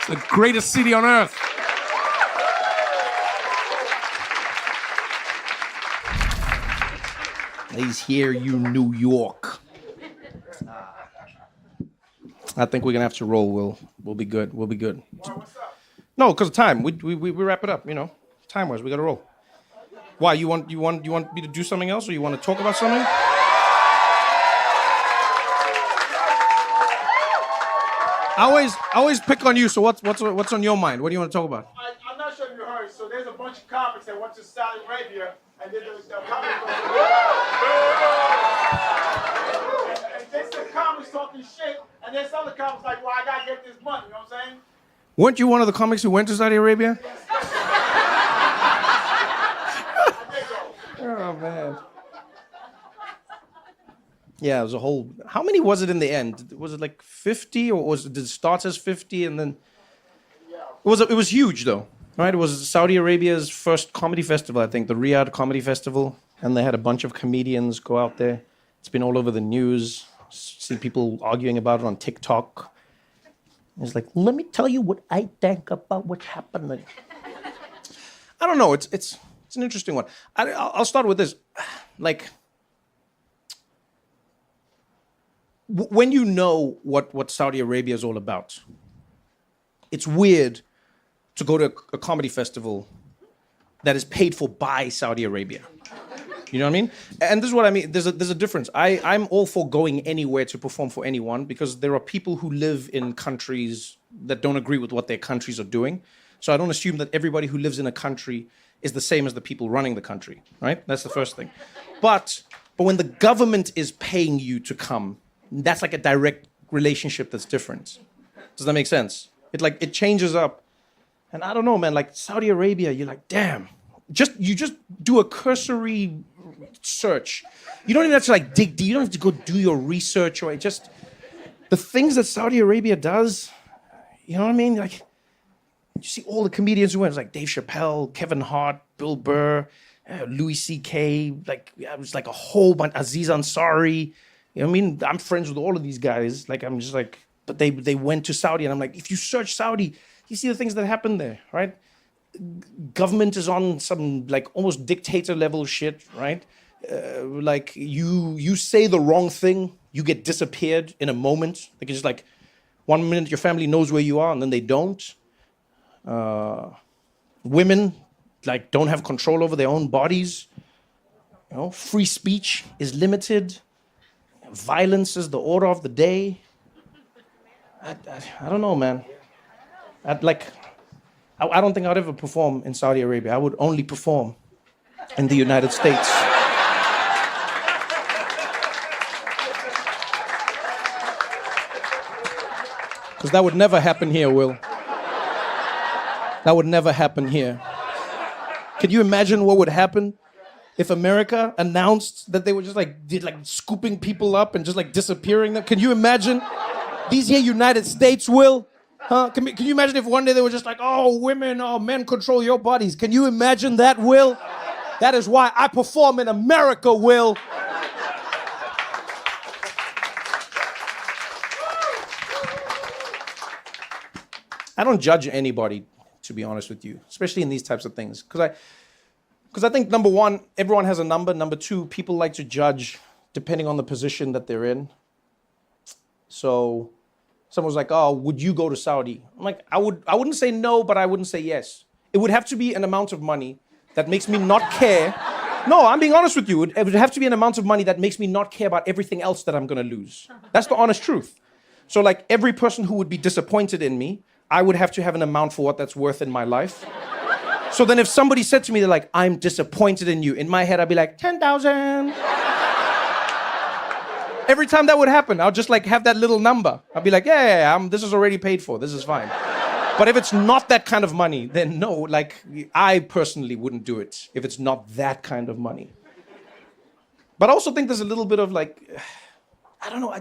It's the greatest city on earth. Let's hear you, New York. I think we're gonna have to roll. We'll be good. We'll be good. What's up? No, because of time. We wrap it up. You know, time-wise, we gotta roll. Why you want me to do something else, or you want to talk about something? I always pick on you. So what's on your mind? What do you want to talk about? I'm not sure if you heard. So there's a bunch of comics that went to Saudi Arabia, and then the comics and there's some comics talking shit, and there's other comics like, well, I gotta get this money. You know what I'm saying? Weren't you one of the comics who went to Saudi Arabia? Oh man. Yeah, it was a whole. How many was it in the end? Was it like 50, or did it start as 50 and then? It was huge though, right? It was Saudi Arabia's first comedy festival, I think, the Riyadh Comedy Festival, and they had a bunch of comedians go out there. It's been all over the news. See people arguing about it on TikTok. It's like, let me tell you what I think about what's happening. I don't know. It's an interesting one. I'll start with this. Like, when you know what Saudi Arabia is all about, it's weird to go to a comedy festival that is paid for by Saudi Arabia. You know what I mean? And this is what I mean. There's a difference. I'm all for going anywhere to perform for anyone, because there are people who live in countries that don't agree with what their countries are doing. So I don't assume that everybody who lives in a country is the same as the people running the country, right? That's the first thing. But when the government is paying you to come, that's like a direct relationship that's different. Does that make sense? It changes up. And I don't know, man, like Saudi Arabia, you're like, damn. You just do a cursory search. You don't even have to like dig deep. You don't have to go do your research, or just the things that Saudi Arabia does. You know what I mean? Like, you see all the comedians who went, like Dave Chappelle, Kevin Hart, Bill Burr, Louis C.K., like it was like a whole bunch, Aziz Ansari. You know what I mean? I'm friends with all of these guys. Like, I'm just like, but they went to Saudi, and I'm like, if you search Saudi, you see the things that happen there, right? Government is on some like almost dictator level shit, right? Like you say the wrong thing, you get disappeared in a moment. Like, it's just like 1 minute your family knows where you are, and then they don't. Women like don't have control over their own bodies. You know, free speech is limited. Violence is the order of the day. I don't know, man. I don't think I'd ever perform in Saudi Arabia. I would only perform in the United States. Because that would never happen here, Will. That would never happen here. Could you imagine what would happen if America announced that they were just like scooping people up and just like disappearing them? Can you imagine? These here United States, Will? Huh? Can you imagine if one day they were just like, oh, women, oh, men control your bodies? Can you imagine that, Will? That is why I perform in America, Will. I don't judge anybody, to be honest with you, especially in these types of things. Because I think, number one, everyone has a number. Number two, people like to judge depending on the position that they're in. So someone's like, oh, would you go to Saudi? I'm like, I wouldn't say no, but I wouldn't say yes. It would have to be an amount of money that makes me not care. No, I'm being honest with you. It would have to be an amount of money that makes me not care about everything else that I'm going to lose. That's the honest truth. So like every person who would be disappointed in me, I would have to have an amount for what that's worth in my life. So then if somebody said to me, they're like, I'm disappointed in you, in my head, I'd be like, 10,000. Every time that would happen, I'll just like have that little number. I'll be like, yeah, this is already paid for. This is fine. But if it's not that kind of money, then no, like I personally wouldn't do it if it's not that kind of money. But I also think there's a little bit of like, I don't know,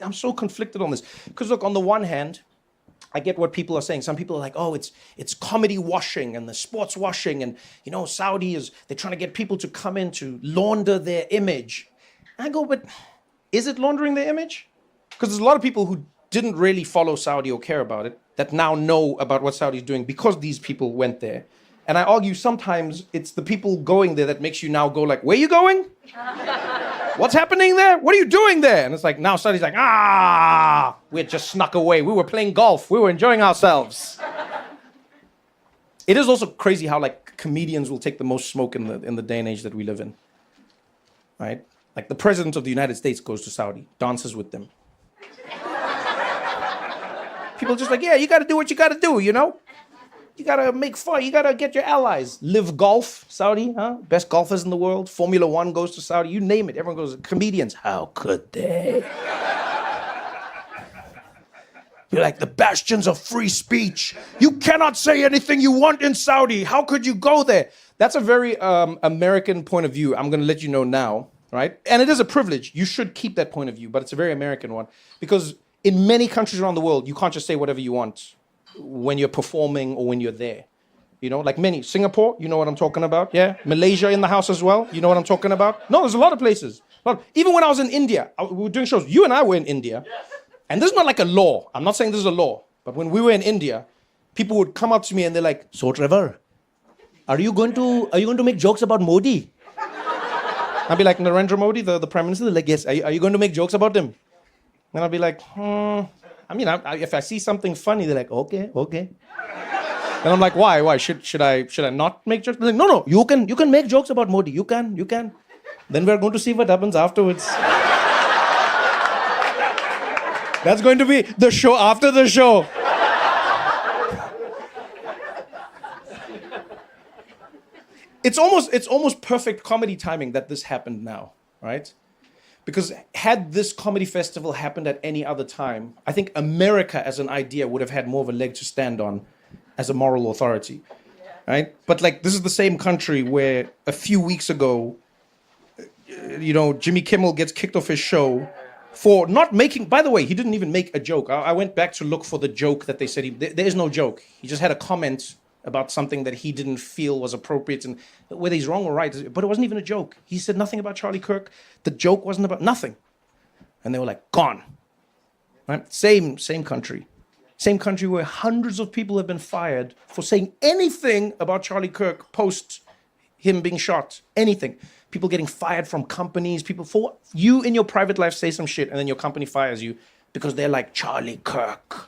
I'm so conflicted on this. Because look, on the one hand, I get what people are saying. Some people are like, oh, it's comedy washing and the sports washing. And, you know, they're trying to get people to come in to launder their image. And I go, but is it laundering their image? Because there's a lot of people who didn't really follow Saudi or care about it. that now know about what Saudi's doing because these people went there. And I argue sometimes it's the people going there that makes you now go like, where are you going? What's happening there? What are you doing there? And it's like, now Saudi's like, we had just snuck away. We were playing golf. We were enjoying ourselves. It is also crazy how like comedians will take the most smoke in the day and age that we live in, right? Like the president of the United States goes to Saudi, dances with them. People are just like, yeah, you got to do what you got to do, you know? You got to make fun. You got to get your allies. Live golf, Saudi, huh? Best golfers in the world. Formula One goes to Saudi. You name it. Everyone goes, comedians. How could they? You're like the bastions of free speech. You cannot say anything you want in Saudi. How could you go there? That's a very American point of view. I'm going to let you know now, right? And it is a privilege. You should keep that point of view, but it's a very American one. Because in many countries around the world, you can't just say whatever you want when you're performing or when you're there. You know, like many. Singapore, you know what I'm talking about? Yeah. Malaysia in the house as well. You know what I'm talking about? No, there's a lot of places. Even when I was in India, we were doing shows. You and I were in India. And this is not like a law. I'm not saying this is a law. But when we were in India, people would come up to me and they're like, so Trevor, are you going to make jokes about Modi? I'd be like, Narendra Modi, the Prime Minister? They're like, yes. Are you going to make jokes about him? And I'd be like, I mean, if I see something funny, they're like, okay. And I'm like, why? Should I not make jokes? They're like, no, you can make jokes about Modi. You can. Then we're going to see what happens afterwards. That's going to be the show after the show. It's almost perfect comedy timing that this happened now, right? Because had this comedy festival happened at any other time, I think America as an idea would have had more of a leg to stand on as a moral authority, right? But like, this is the same country where a few weeks ago, you know, Jimmy Kimmel gets kicked off his show for not making, by the way, he didn't even make a joke. I went back to look for the joke that they said, there is no joke. He just had a comment about something that he didn't feel was appropriate, and whether he's wrong or right, but it wasn't even a joke. He said nothing about Charlie Kirk. The joke wasn't about nothing. And they were like, gone. Right? Same country. Same country where hundreds of people have been fired for saying anything about Charlie Kirk post him being shot. Anything. People getting fired from companies, people for you in your private life say some shit and then your company fires you because they're like, Charlie Kirk.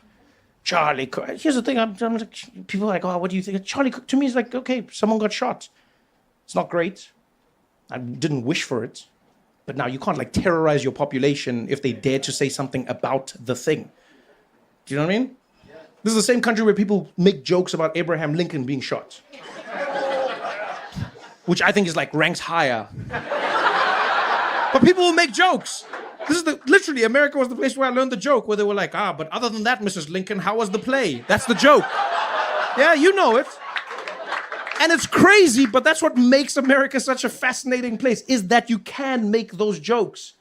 Here's the thing, I'm like, people are like, oh, what do you think? Charlie Kirk, to me, is like, okay, someone got shot. It's not great. I didn't wish for it. But now you can't like terrorize your population if they dare to say something about the thing. Do you know what I mean? Yeah. This is the same country where people make jokes about Abraham Lincoln being shot. Which I think is like ranks higher. But people will make jokes. This is literally, America was the place where I learned the joke, where they were like, but other than that, Mrs. Lincoln, how was the play? That's the joke. Yeah, you know it. And it's crazy, but that's what makes America such a fascinating place, is that you can make those jokes.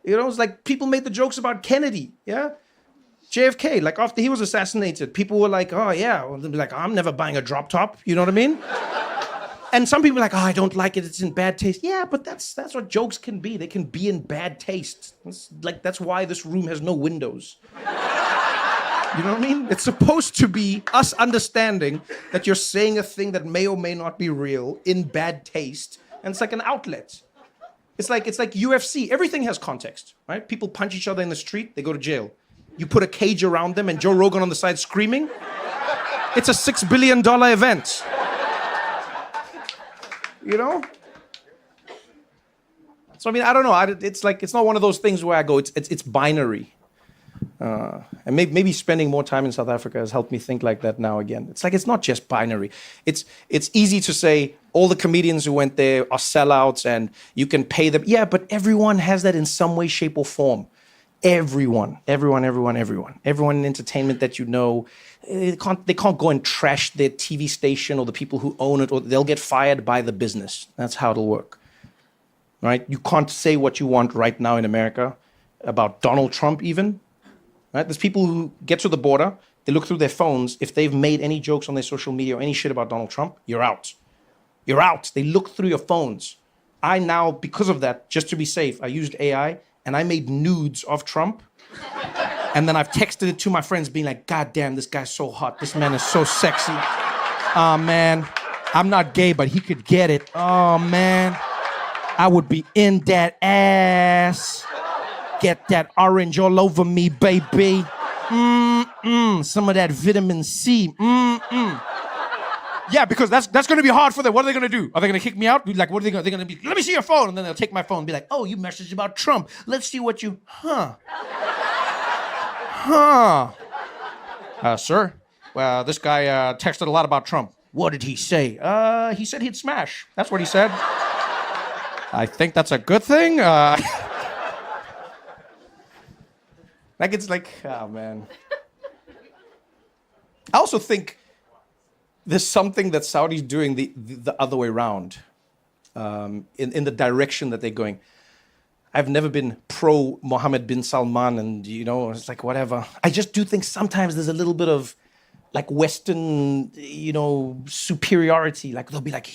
You know, it's like people made the jokes about Kennedy, yeah? JFK, like after he was assassinated, people were like, oh yeah, well, they'd be like, I'm never buying a drop top, you know what I mean? And some people are like, I don't like it, it's in bad taste. Yeah, but that's what jokes can be. They can be in bad taste. That's why this room has no windows. You know what I mean? It's supposed to be us understanding that you're saying a thing that may or may not be real in bad taste, and it's like an outlet. It's like UFC. Everything has context, right? People punch each other in the street, they go to jail. You put a cage around them and Joe Rogan on the side screaming. It's a $6 billion event. You know? So I mean, I don't know. It's like, it's not one of those things where I go, it's binary. And maybe spending more time in South Africa has helped me think like that now again. It's like, it's not just binary. It's easy to say all the comedians who went there are sellouts and you can pay them. Yeah, but everyone has that in some way, shape, or form. Everyone in entertainment that you know, they can't go and trash their TV station or the people who own it, or they'll get fired by the business. That's how it'll work, right? You can't say what you want right now in America about Donald Trump even, right? There's people who get to the border, they look through their phones. If they've made any jokes on their social media or any shit about Donald Trump, you're out. You're out. They look through your phones. I now, because of that, just to be safe, I used AI and I made nudes of Trump. And then I've texted it to my friends being like, God damn, this guy's so hot. This man is so sexy. Oh, man. I'm not gay, but he could get it. Oh, man. I would be in that ass. Get that orange all over me, baby. Some of that vitamin C. Yeah, because that's going to be hard for them. What are they going to do? Are they going to kick me out? Like, what are they going to? They're going to be, let me see your phone. And then they'll take my phone and be like, oh, you messaged about Trump. Let's see what you, sir, well, this guy texted a lot about Trump. What did he say? He said he'd smash. That's what he said. I think that's a good thing. Like, it's like, oh, man. I also think there's something that Saudi's doing the other way around, in the direction that they're going. I've never been pro Mohammed bin Salman, and it's like whatever. I just do think sometimes there's a little bit of like Western, superiority. Like they'll be like,